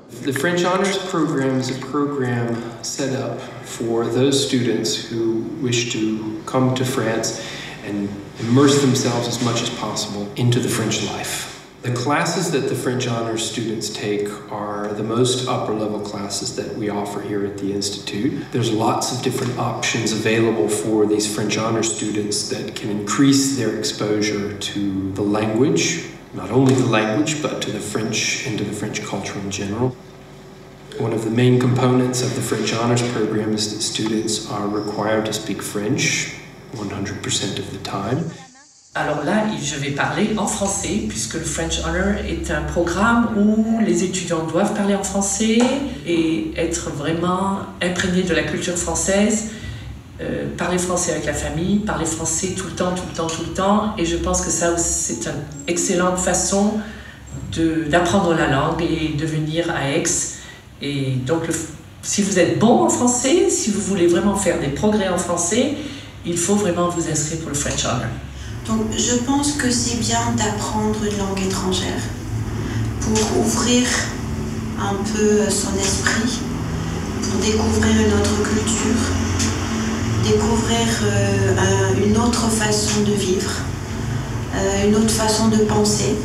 The French Honors Program is a program set up for those students who wish to come to France and immerse themselves as much as possible into the French life. The classes that the French Honors students take are the most upper-level classes that we offer here at the Institute. There's lots of different options available for these French Honors students that can increase their exposure to the language, not only the language, but to the French and to the French culture in general. One of the main components of the French Honors Program is that students are required to speak French 100% of the time. Alors là, je vais parler en français, puisque le French Honor est un programme où les étudiants doivent parler en français et être vraiment imprégnés de la culture française, parler français avec la famille, parler français tout le temps, tout le temps, tout le temps. Et je pense que ça, c'est une excellente façon d'apprendre la langue et de venir à Aix. Et donc, si vous êtes bon en français, si vous voulez vraiment faire des progrès en français, il faut vraiment vous inscrire pour le French Honor. Donc je pense que c'est bien d'apprendre une langue étrangère pour ouvrir un peu son esprit, pour découvrir une autre culture, découvrir une autre façon de vivre, une autre façon de penser.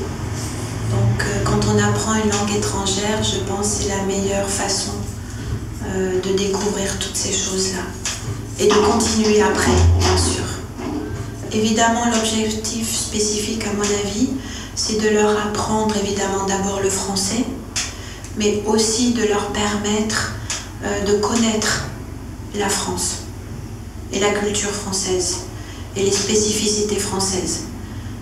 Donc quand on apprend une langue étrangère, je pense que c'est la meilleure façon de découvrir toutes ces choses-là et de continuer après, bien sûr. Évidemment, l'objectif spécifique, à mon avis, c'est de leur apprendre évidemment d'abord le français, mais aussi de leur permettre de connaître la France et la culture française et les spécificités françaises.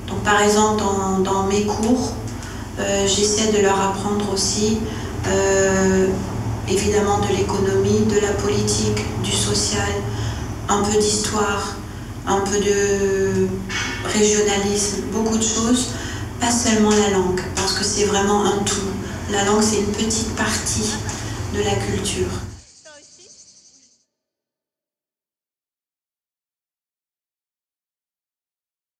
Donc par exemple, dans mes cours, j'essaie de leur apprendre aussi évidemment de l'économie, de la politique, du social, un peu d'histoire, un peu de régionalisme, beaucoup de choses, pas seulement la langue, parce que c'est vraiment un tout. La langue, c'est une petite partie de la culture.